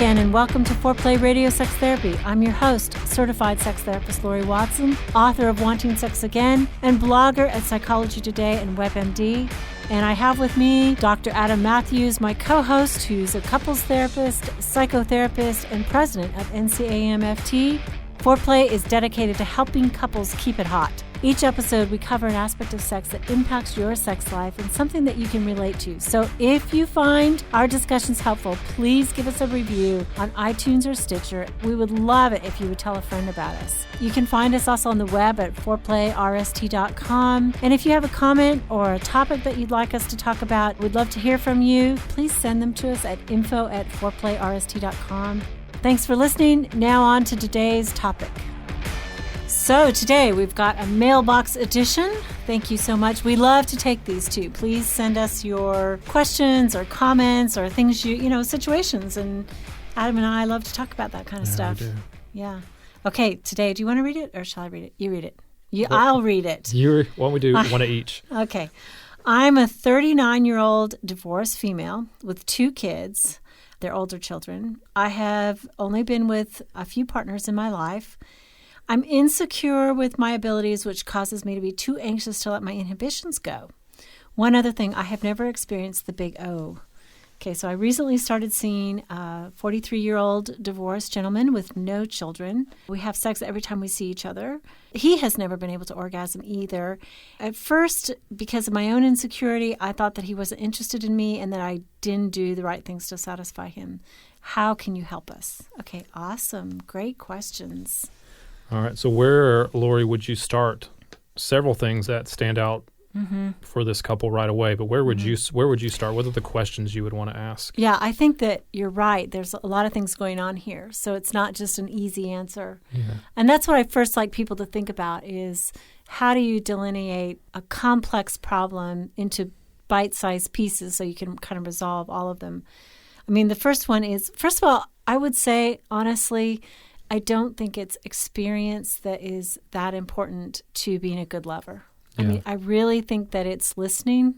again, and welcome to Foreplay Radio Sex Therapy. I'm your host, certified sex therapist Laurie Watson, author of Wanting Sex Again, and blogger at Psychology Today and WebMD. And I have with me Dr. Adam Mathews, my co-host, who's a couples therapist, psychotherapist, and president of NCAMFT. Foreplay is dedicated to helping couples keep it hot. Each episode, we cover an aspect of sex that impacts your sex life and something that you can relate to. So if you find our discussions helpful, please give us a review on iTunes or Stitcher. We would love it if you would tell a friend about us. You can find us also on the web at foreplayrst.com. And if you have a comment or a topic that you'd like us to talk about, we'd love to hear from you. Please send them to us at info@foreplayrst.com. Thanks for listening. Now on to today's topic. So today we've got a mailbox edition. Thank you so much. We love to take these too. Please send us your questions or comments or things situations. And Adam and I love to talk about that kind of stuff. We do. Yeah. Okay, today, do you want to read it or shall I read it? You read it. I'll read it. Why don't we do one of each? Okay. I'm a 39-year-old divorced female with 2 kids. They're older children. I have only been with a few partners in my life. I'm insecure with my abilities, which causes me to be too anxious to let my inhibitions go. One other thing, I have never experienced the big O. Okay, so I recently started seeing a 43-year-old divorced gentleman with no children. We have sex every time we see each other. He has never been able to orgasm either. At first, because of my own insecurity, I thought that he wasn't interested in me and that I didn't do the right things to satisfy him. How can you help us? Okay, awesome. Great questions. All right. So where, Laurie, would you start? Several things that stand out for this couple right away, but where would you start? What are the questions you would want to ask? Yeah, I think that you're right. There's a lot of things going on here, so it's not just an easy answer. Yeah. And that's what I first like people to think about is how do you delineate a complex problem into bite-sized pieces so you can kind of resolve all of them. I mean, the first one is, first of all, I would say, honestly, I don't think it's experience that is that important to being a good lover. Yeah. I mean, I really think that it's listening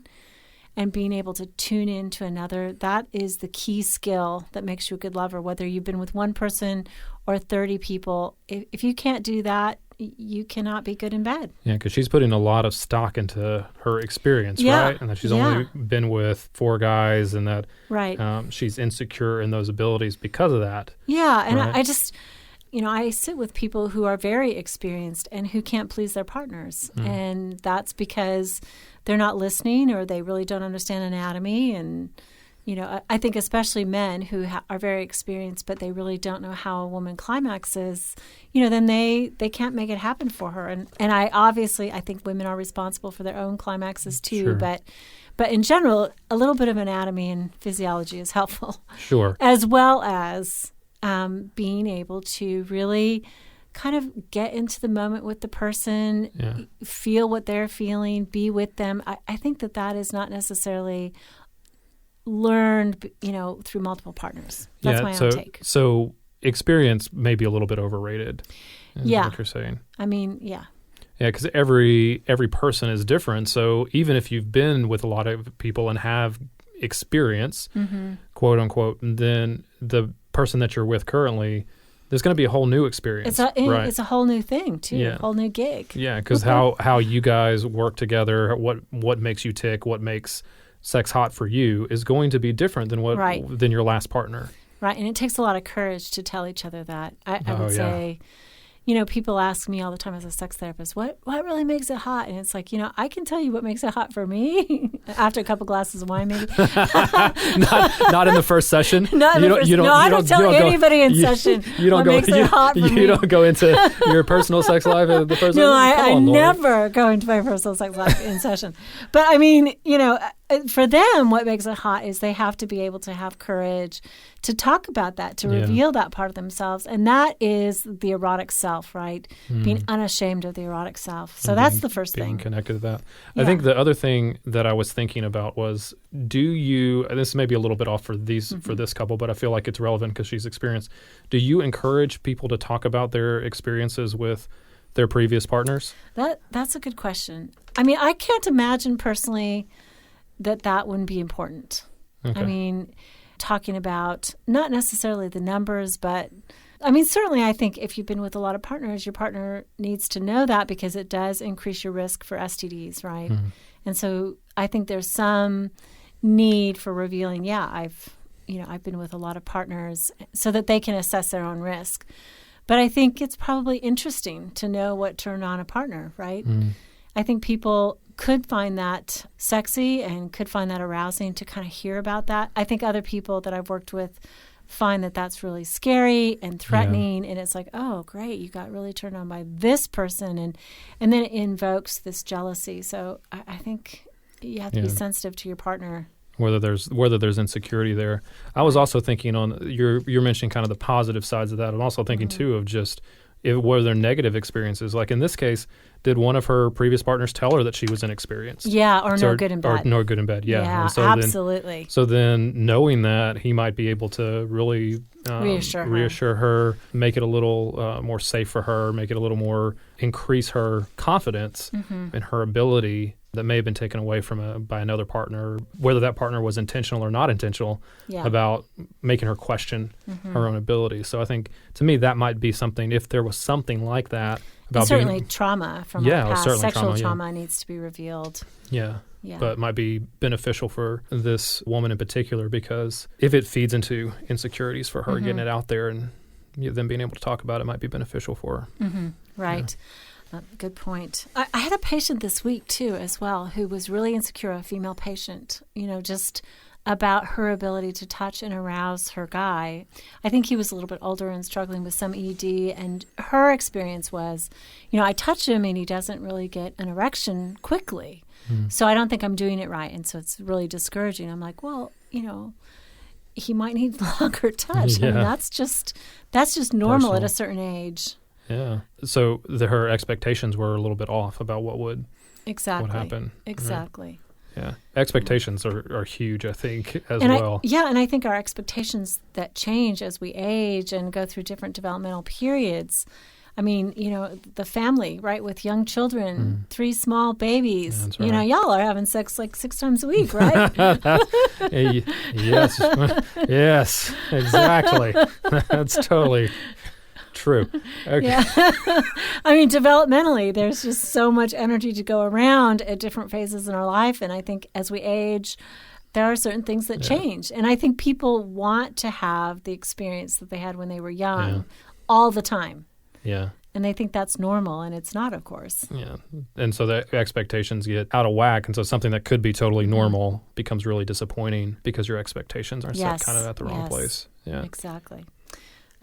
and being able to tune in to another. That is the key skill that makes you a good lover, whether you've been with one person or 30 people. If you can't do that, you cannot be good in bed. Yeah, because she's putting a lot of stock into her experience, right? And that she's only been with 4 guys and that she's insecure in those abilities because of that. Yeah, and right? I just... I sit with people who are very experienced and who can't please their partners. And that's because they're not listening or they really don't understand anatomy. And, I think especially men who are very experienced, but they really don't know how a woman climaxes, then they can't make it happen for her. And I think women are responsible for their own climaxes too. Sure. But in general, a little bit of anatomy and physiology is helpful. Sure. As well as... being able to really kind of get into the moment with the person, feel what they're feeling, be with them. I think that is not necessarily learned, through multiple partners. That's my own take. So experience may be a little bit overrated, is what you're saying. I mean, yeah. Yeah, because every person is different. So even if you've been with a lot of people and have experience, quote unquote, then the person that you're with currently, there's going to be a whole new experience. It's a whole new thing too, a whole new gig. Yeah, because how you guys work together, what makes you tick, what makes sex hot for you is going to be different than than your last partner. Right, and it takes a lot of courage to tell each other that. I would say. People ask me all the time as a sex therapist, what really makes it hot? And it's like, I can tell you what makes it hot for me after a couple glasses of wine, maybe. not in the first session. I don't tell anybody in session what makes it hot for me. You don't go into your personal sex life in the first session? No, I never go into my personal sex life in session. But I mean, for them, what makes it hot is they have to be able to have courage to talk about that, to reveal that part of themselves. And that is the erotic self, right? Being unashamed of the erotic self. So that's the first thing. Being connected to that. Yeah. I think the other thing that I was thinking about was, this may be a little bit off for this couple, but I feel like it's relevant because she's experienced. Do you encourage people to talk about their experiences with their previous partners? That's a good question. I mean, I can't imagine personally that wouldn't be important. Okay. I mean, talking about not necessarily the numbers, but I mean, certainly I think if you've been with a lot of partners, your partner needs to know that because it does increase your risk for STDs, right? Mm-hmm. And so I think there's some need for revealing, I've been with a lot of partners so that they can assess their own risk. But I think it's probably interesting to know what turned on a partner, right? Mm. I think people could find that sexy and could find that arousing to kind of hear about that. I think other people that I've worked with find that that's really scary and threatening, and it's like, oh, great, you got really turned on by this person, and then it invokes this jealousy. So I think you have to be sensitive to your partner. Whether there's insecurity there. I was also thinking on you're mentioning kind of the positive sides of that. I'm also thinking too of just were there negative experiences. Like in this case, did one of her previous partners tell her that she was inexperienced? Yeah, or no good in bed. Or no good in bed, yeah. Yeah, so absolutely. So then knowing that, he might be able to really reassure her, make it a little more safe for her, make it a little more, increase her confidence in her ability that may have been taken away from by another partner, whether that partner was intentional or not intentional, about making her question her own ability. So I think, to me, that might be something, if there was something like that. About certainly trauma from our past, sexual trauma needs to be revealed. Yeah, but it might be beneficial for this woman in particular, because if it feeds into insecurities for her, getting it out there and them being able to talk about it might be beneficial for her. Right. Yeah. Good point. I had a patient this week, too, as well, who was really insecure, a female patient, just about her ability to touch and arouse her guy. I think he was a little bit older and struggling with some ED, and her experience was, I touch him and he doesn't really get an erection quickly. So I don't think I'm doing it right. And so it's really discouraging. I'm like, well, he might need longer touch. Yeah. I mean, that's just normal at a certain age. Yeah. So her expectations were a little bit off about what would happen. Exactly. Right? Yeah. Expectations are huge, I think, as well. And I think our expectations that change as we age and go through different developmental periods. I mean, the family, right, with young children, 3 small babies. Yeah, that's right. Y'all are having sex like 6 times a week, right? Yes, exactly. That's totally true. Okay. Yeah. I mean, developmentally, there's just so much energy to go around at different phases in our life. And I think as we age, there are certain things that change. And I think people want to have the experience that they had when they were young all the time. Yeah. And they think that's normal, and it's not, of course. Yeah. And so the expectations get out of whack. And so something that could be totally normal becomes really disappointing because your expectations are set kind of at the wrong place. Yeah. Exactly.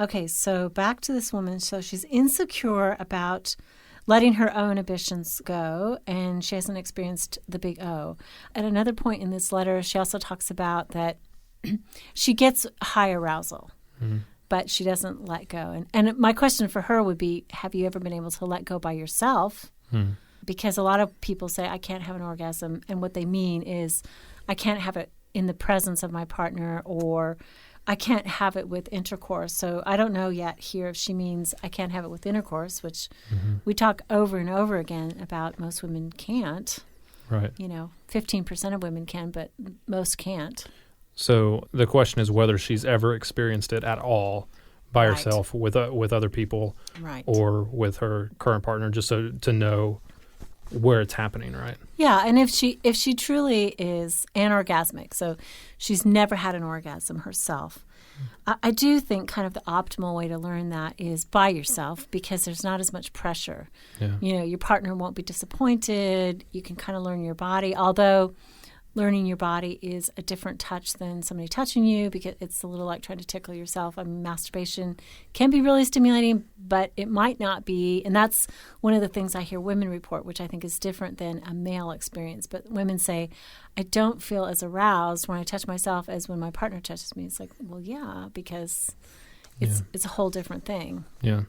Okay, so back to this woman. So she's insecure about letting her own ambitions go, and she hasn't experienced the big O. At another point in this letter, she also talks about that she gets high arousal, but she doesn't let go. And my question for her would be, have you ever been able to let go by yourself? Because a lot of people say, I can't have an orgasm, and what they mean is, I can't have it in the presence of my partner, or I can't have it with intercourse. So I don't know yet here if she means I can't have it with intercourse, which we talk over and over again about most women can't. Right. 15% of women can, but most can't. So the question is whether she's ever experienced it at all by herself with other people, or with her current partner, just so to know where it's happening, right? Yeah, and if she truly is anorgasmic, so she's never had an orgasm herself, I do think kind of the optimal way to learn that is by yourself, because there's not as much pressure. Yeah. Your partner won't be disappointed. You can kind of learn your body, although learning your body is a different touch than somebody touching you, because it's a little like trying to tickle yourself. I mean, masturbation can be really stimulating, but it might not be. And that's one of the things I hear women report, which I think is different than a male experience. But women say, I don't feel as aroused when I touch myself as when my partner touches me. It's like, well, yeah, because it's a whole different thing. Yeah.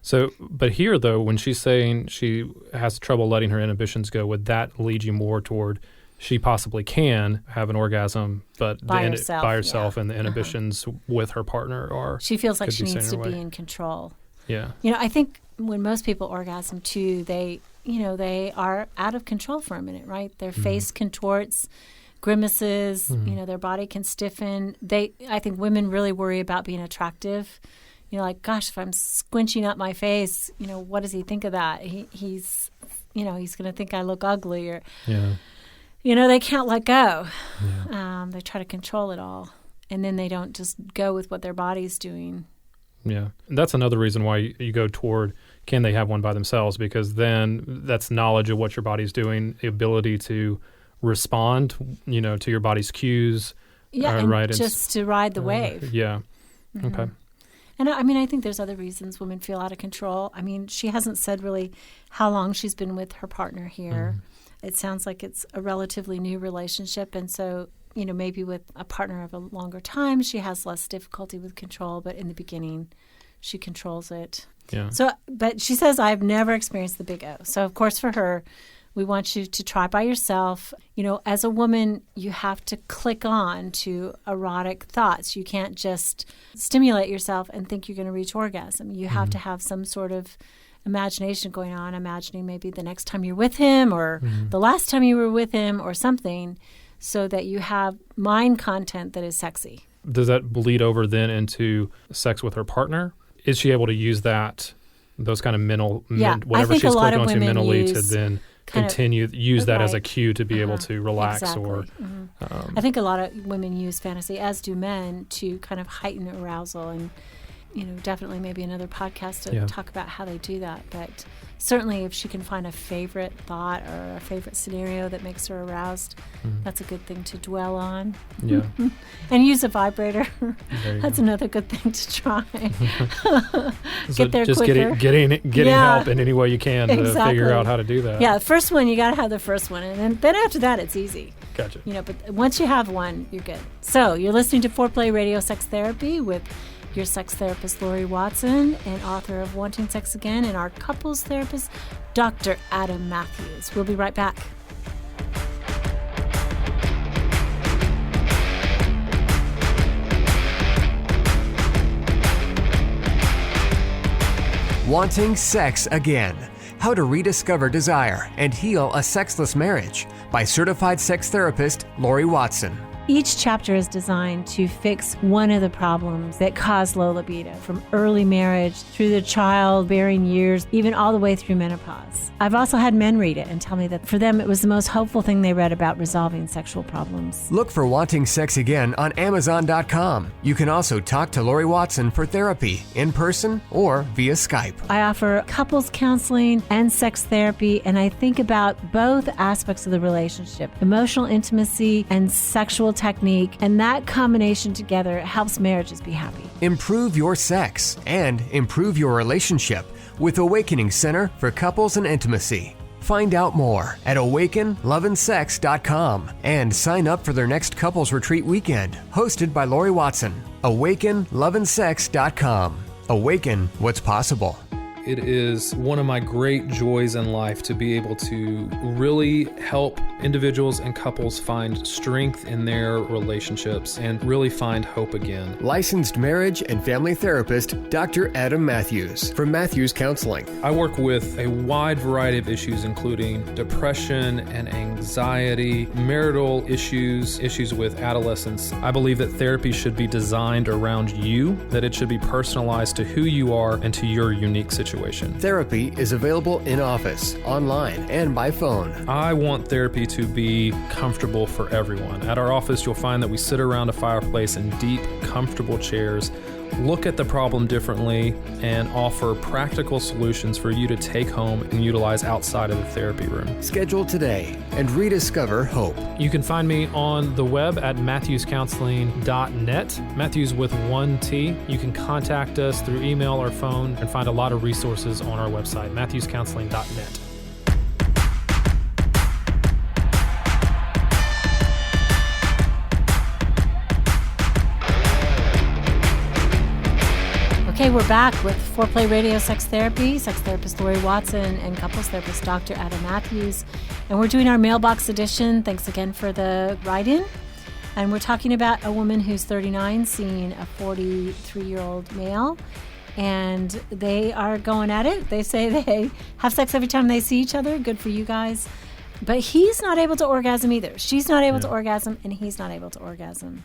So, but here, though, when she's saying she has trouble letting her inhibitions go, would that lead you more toward she possibly can have an orgasm, but by herself, and the inhibitions with her partner are she feels like she needs to be in control. Yeah. I think when most people orgasm too, they are out of control for a minute, right? Their face contorts grimaces. Their body can stiffen. I think women really worry about being attractive. Like, gosh, if I'm squinching up my face, what does he think of that? He's going to think I look ugly, or they can't let go. They try to control it all, and then they don't just go with what their body's doing. Yeah, and that's another reason why you go toward, can they have one by themselves? Because then that's knowledge of what your body's doing, the ability to respond, to your body's cues. Yeah, and just to ride the wave. Yeah, okay. And I think there's other reasons women feel out of control. She hasn't said really how long she's been with her partner here. It sounds like it's a relatively new relationship, and so maybe with a partner of a longer time, she has less difficulty with control, but in the beginning, she controls it. Yeah. So, but she says, I've never experienced the big O. So, of course, for her, we want you to try by yourself. As a woman, you have to click on to erotic thoughts. You can't just stimulate yourself and think you're going to reach orgasm. You have to have some sort of imagination going on, imagining maybe the next time you're with him or the last time you were with him or something, so that you have mind content that is sexy. Does that bleed over then into sex with her partner? Is she able to use those kind of whatever she's clicking onto mentally to then use that as a cue to be able to relax? Exactly. I think a lot of women use fantasy, as do men, to kind of heighten arousal, and definitely maybe another podcast to talk about how they do that. But certainly if she can find a favorite thought or a favorite scenario that makes her aroused, that's a good thing to dwell on. Yeah. And use a vibrator. That's another good thing to try. Get there just quicker. Getting help in any way you can to figure out how to do that. Yeah, first one, you got to have the first one. And then after that, it's easy. Gotcha. But once you have one, you're good. So you're listening to Foreplay Radio Sex Therapy with your sex therapist, Laurie Watson, and author of Wanting Sex Again, and our couples therapist, Dr. Adam Mathews. We'll be right back. Wanting Sex Again: How to Rediscover Desire and Heal a Sexless Marriage by certified sex therapist Laurie Watson. Each chapter is designed to fix one of the problems that cause low libido, from early marriage through the childbearing years, even all the way through menopause. I've also had men read it and tell me that for them it was the most hopeful thing they read about resolving sexual problems. Look for Wanting Sex Again on Amazon.com. You can also talk to Laurie Watson for therapy in person or via Skype. I offer couples counseling and sex therapy, and I think about both aspects of the relationship, emotional intimacy and sexual technique, and that combination together helps marriages be happy. Improve your sex and improve your relationship with Awakening Center for Couples and Intimacy. Find out more at awakenloveandsex.com and sign up for their next couples retreat weekend, hosted by Laurie Watson. awakenloveandsex.com. Awaken what's possible. It is one of my great joys in life to be able to really help individuals and couples find strength in their relationships and really find hope again. Licensed marriage and family therapist, Dr. Adam Mathews from Mathews Counseling. I work with a wide variety of issues, including depression and anxiety, marital issues, issues with adolescence. I believe that therapy should be designed around you, that it should be personalized to who you are and to your unique situation. Therapy is available in office, online, and by phone. I want therapy to be comfortable for everyone. At our office, you'll find that we sit around a fireplace in deep, comfortable chairs, look at the problem differently, and offer practical solutions for you to take home and utilize outside of the therapy room. Schedule today and rediscover hope. You can find me on the web at mathewscounseling.net, Mathews with 1 T. You can contact us through email or phone and find a lot of resources on our website, mathewscounseling.net. Okay, we're back with Foreplay Radio Sex Therapy, sex therapist Laurie Watson and couples therapist Dr. Adam Mathews. And we're doing our mailbox edition. Thanks again for the write-in. And we're talking about a woman who's 39 seeing a 43-year-old male. And they are going at it. They say they have sex every time they see each other. Good for you guys. But he's not able to orgasm either. She's not able to orgasm, and he's not able to orgasm.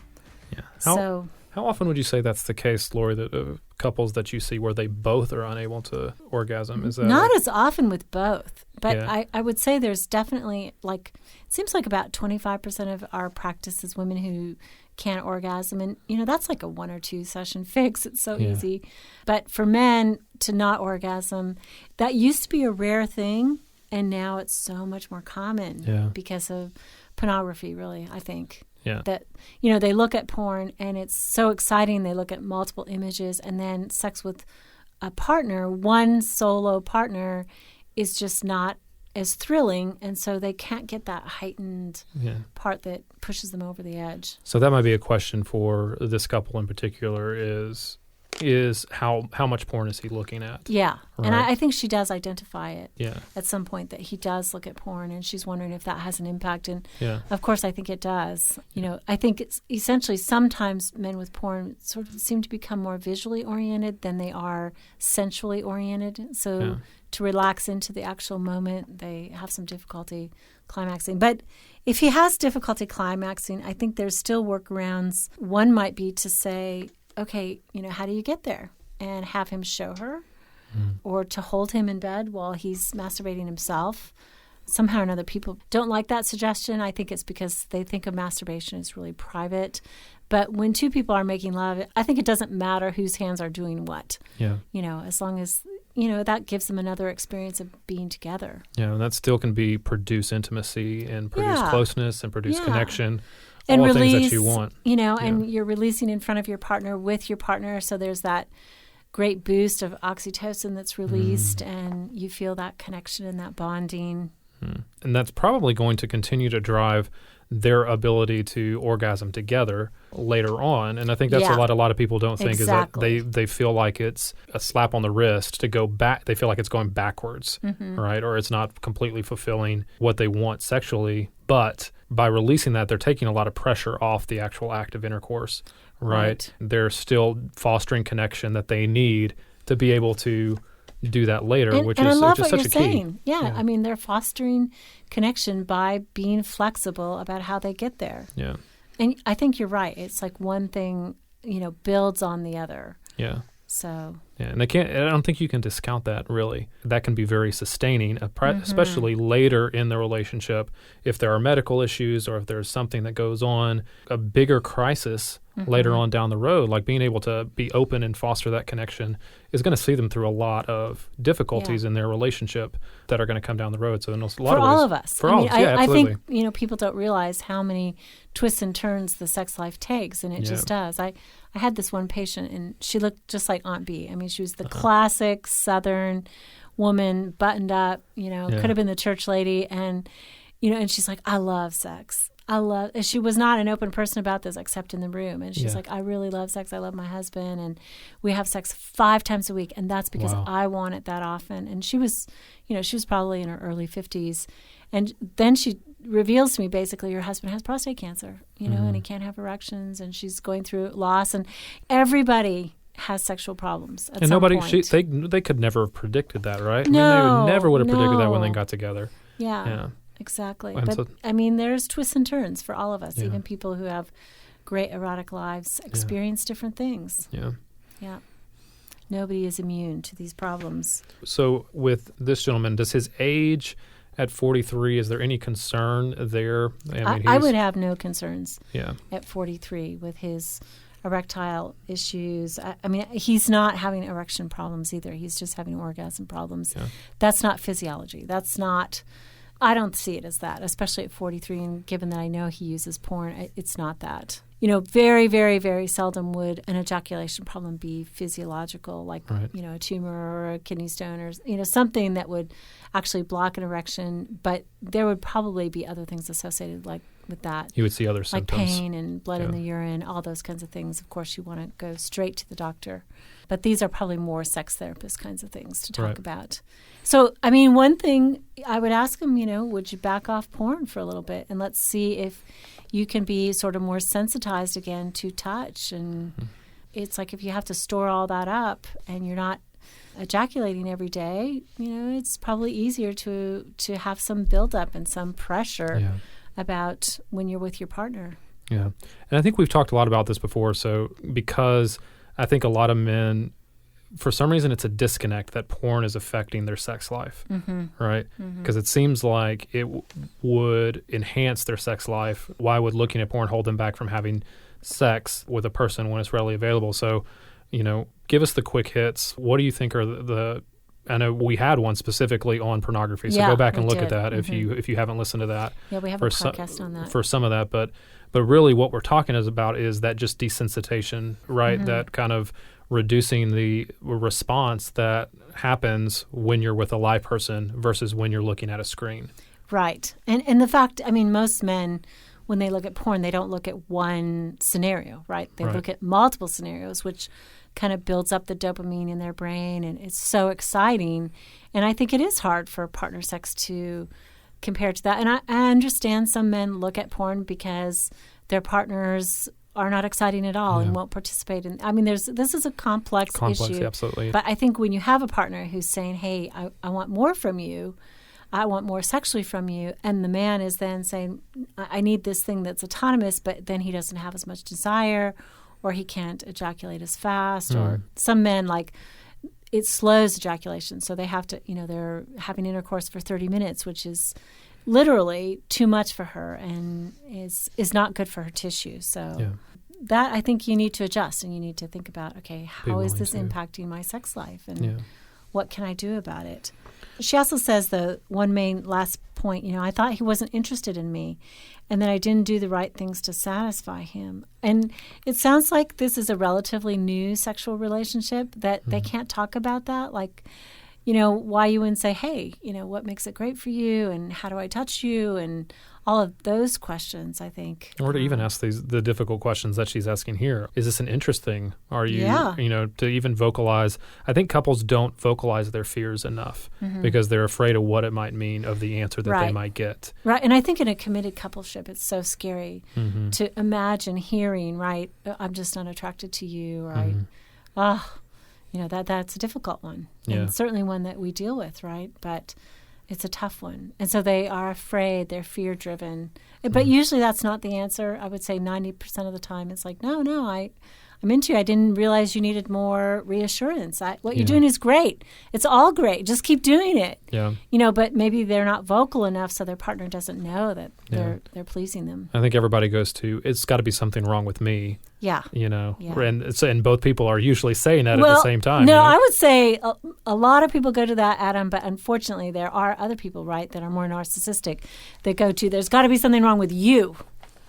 Yeah. How often would you say that's the case, Laurie, that couples that you see where they both are unable to orgasm? Is that not as often with both, but I would say there's definitely, like, it seems like about 25% of our practice is women who can't orgasm, and that's like a 1 or 2 session fix. It's so easy. But for men to not orgasm, that used to be a rare thing, and now it's so much more common because of pornography, really, I think. Yeah. That, they look at porn and it's so exciting. They look at multiple images, and then sex with a partner, one solo partner, is just not as thrilling. And so they can't get that heightened part that pushes them over the edge. So that might be a question for this couple in particular is how much porn is he looking at? Yeah. Right. And I think she does identify it Yeah. at some point, that he does look at porn, and she's wondering if that has an impact. And Yeah. of course, I think it does. I think it's essentially sometimes men with porn sort of seem to become more visually oriented than they are sensually oriented. So to relax into the actual moment, they have some difficulty climaxing. But if he has difficulty climaxing, I think there's still workarounds. One might be to say, okay, how do you get there? And have him show her, or to hold him in bed while he's masturbating himself. Somehow or another, people don't like that suggestion. I think it's because they think of masturbation as really private. But when two people are making love, I think it doesn't matter whose hands are doing what. Yeah. As long as, that gives them another experience of being together. Yeah, and that still can produce intimacy and produce closeness and produce connection. And all release, things that you want. And you're releasing in front of your partner, with your partner, so there's that great boost of oxytocin that's released, and you feel that connection and that bonding. And that's probably going to continue to drive their ability to orgasm together later on. And I think that's what a lot of people don't think is that they feel like it's a slap on the wrist to go back. They feel like it's going backwards, right? Or it's not completely fulfilling what they want sexually. But by releasing that, they're taking a lot of pressure off the actual act of intercourse, right? They're still fostering connection that they need to be able to do that later, which is such a key. Yeah, I mean, they're fostering connection by being flexible about how they get there. Yeah. And I think you're right. It's like one thing, builds on the other. Yeah. So. Yeah, and I don't think you can discount that, really. That can be very sustaining, especially later in the relationship. If there are medical issues or if there's something that goes on, a bigger crisis later on down the road, like being able to be open and foster that connection is going to see them through a lot of difficulties in their relationship that are going to come down the road. So in a lot of ways, all of us. For all of us, absolutely. I think, people don't realize how many twists and turns the sex life takes, and it just does. I had this one patient, and she looked just like Aunt B. I mean, she was the classic Southern woman, buttoned up, could have been the church lady. And, and she's like, I love sex. And she was not an open person about this except in the room. And she's like, I really love sex. I love my husband. And we have sex 5 times a week. And that's because I want it that often. And she was, she was probably in her early 50s. And then she reveals to me, basically, her husband has prostate cancer, and he can't have erections. And she's going through loss. And everybody has sexual problems at some point. They could never have predicted that, right? No, they never would have predicted that when they got together. Yeah. Exactly. And but, there's twists and turns for all of us. Even people who have great erotic lives experience different things. Yeah. Yeah. Nobody is immune to these problems. So with this gentleman, does his age at 43, is there any concern there? I would have no concerns at 43 with his erectile issues. He's not having erection problems either. He's just having orgasm problems. Yeah. That's not physiology. That's not... I don't see it as that, especially at 43, and given that I know he uses porn, it's not that. Very, very, very seldom would an ejaculation problem be physiological, like, a tumor or a kidney stone or, something that would actually block an erection. But there would probably be other things associated with that. You would see other symptoms. Like pain and blood in the urine, all those kinds of things. Of course, you want to go straight to the doctor. But these are probably more sex therapist kinds of things to talk about. So, one thing I would ask him, would you back off porn for a little bit and let's see if you can be sort of more sensitized again to touch. And it's like if you have to store all that up and you're not ejaculating every day, it's probably easier to have some buildup and some pressure about when you're with your partner. Yeah. And I think we've talked a lot about this before. So because I think a lot of men, for some reason, it's a disconnect that porn is affecting their sex life, right? Because it seems like it would enhance their sex life. Why would looking at porn hold them back from having sex with a person when it's readily available? So, give us the quick hits. What do you think are I know we had one specifically on pornography, so go back and look at that if you haven't listened to that. Yeah, we have a podcast on that. For some of that, but really what we're talking about is that just desensitization, right? That kind of reducing the response that happens when you're with a live person versus when you're looking at a screen. Right. And the fact, most men, when they look at porn, they don't look at one scenario, right? They look at multiple scenarios, which kind of builds up the dopamine in their brain, and it's so exciting. And I think it is hard for partner sex to compare to that. And I understand some men look at porn because their partners are not exciting at all and won't participate in. This is a complex issue. Absolutely. But I think when you have a partner who's saying, hey, I want more from you, I want more sexually from you, and the man is then saying, I need this thing that's autonomous, but then he doesn't have as much desire, or he can't ejaculate as fast, or some men, it slows ejaculation. So they have to, they're having intercourse for 30 minutes, which is literally too much for her and is not good for her tissue. So that, I think you need to adjust, and you need to think about, okay, how is this impacting my sex life, and what can I do about it? She also says the one main last point, I thought he wasn't interested in me, and that I didn't do the right things to satisfy him. And it sounds like this is a relatively new sexual relationship, that they can't talk about that. Why you wouldn't say, hey, what makes it great for you, and how do I touch you, and all of those questions, I think. Or to even ask the difficult questions that she's asking here. Is this an interest thing? Are you, to even vocalize. I think couples don't vocalize their fears enough because they're afraid of what it might mean, of the answer that they might get. Right. And I think in a committed coupleship, it's so scary to imagine hearing, right, I'm just not attracted to you, or that's a difficult one. And certainly one that we deal with, right? But it's a tough one. And so they are afraid, they're fear-driven. But usually that's not the answer. I would say 90% of the time it's like, no, I'm into you. I didn't realize you needed more reassurance. What you're doing is great. It's all great. Just keep doing it. Yeah. But maybe they're not vocal enough so their partner doesn't know that they're pleasing them. I think everybody goes to, it's got to be something wrong with me. Yeah. And both people are usually saying that at the same time. No, I would say a lot of people go to that, Adam, but unfortunately there are other people, right, that are more narcissistic that go to, there's got to be something wrong with you.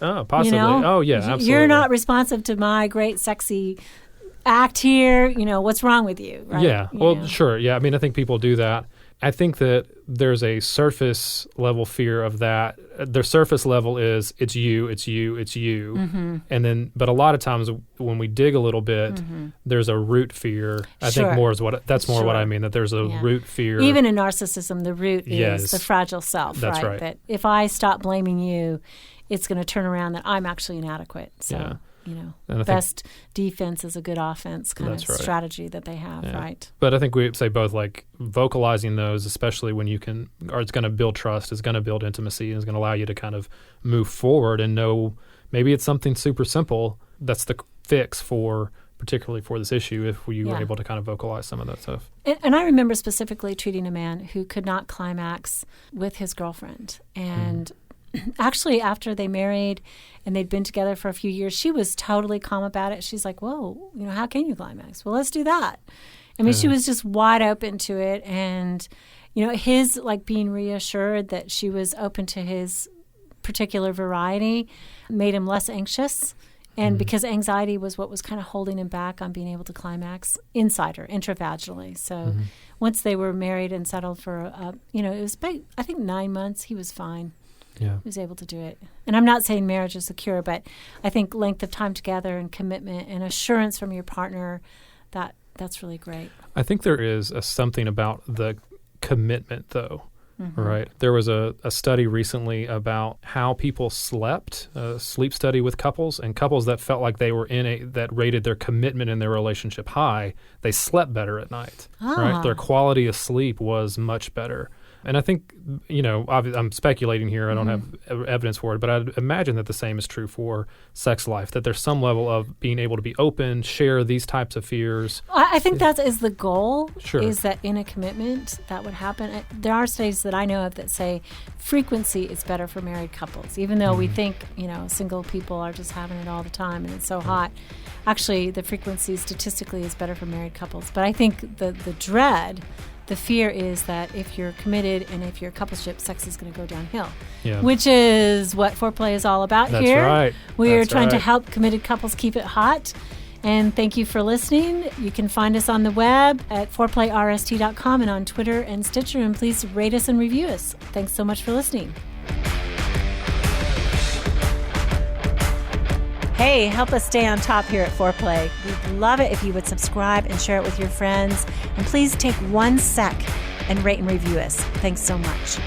Oh, possibly. Oh, yeah, absolutely. You're not responsive to my great, sexy act here. What's wrong with you? Right? Yeah. Sure. Yeah. I think people do that. I think that there's a surface level fear of that. The surface level is it's you. And then, but a lot of times when we dig a little bit, there's a root fear. I think more is what I mean, that there's a root fear. Even in narcissism, the root is the fragile self, That's right? That if I stop blaming you, it's going to turn around that I'm actually inadequate. So, best defense is a good offense kind of strategy that they have, right? But I think we say both, vocalizing those, especially when it's going to build trust, it's going to build intimacy, and it's going to allow you to kind of move forward and know maybe it's something super simple that's the fix particularly for this issue, if you were able to kind of vocalize some of that stuff. And I remember specifically treating a man who could not climax with his girlfriend. And actually, after they married and they'd been together for a few years, she was totally calm about it. She's like, whoa, how can you climax? Well, let's do that. She was just wide open to it. And, his being reassured that she was open to his particular variety made him less anxious. And because anxiety was what was kind of holding him back on being able to climax inside her, intravaginally. So once they were married and settled for, it was about, I think 9 months, he was fine. Yeah. He was able to do it. And I'm not saying marriage is secure, but I think length of time together and commitment and assurance from your partner, that's really great. I think there is something about the commitment, though, right? There was a study recently about how people slept, a sleep study with couples, and couples that felt like they were that rated their commitment in their relationship high, they slept better at night, right? Their quality of sleep was much better. And I think, I'm speculating here. I don't have evidence for it, but I'd imagine that the same is true for sex life, that there's some level of being able to be open, share these types of fears. I think that is the goal, Sure. is that in a commitment that would happen. There are studies that I know of that say frequency is better for married couples, even though we think, single people are just having it all the time and it's so hot. Actually, the frequency statistically is better for married couples. But I think the dread, the fear is that if you're committed and if you're a coupleship, sex is going to go downhill, which is what Foreplay is all about here. That's right. We're trying to help committed couples keep it hot. And thank you for listening. You can find us on the web at foreplayrst.com and on Twitter and Stitcher. And please rate us and review us. Thanks so much for listening. Hey, help us stay on top here at Foreplay. We'd love it if you would subscribe and share it with your friends. And please take 1 sec and rate and review us. Thanks so much.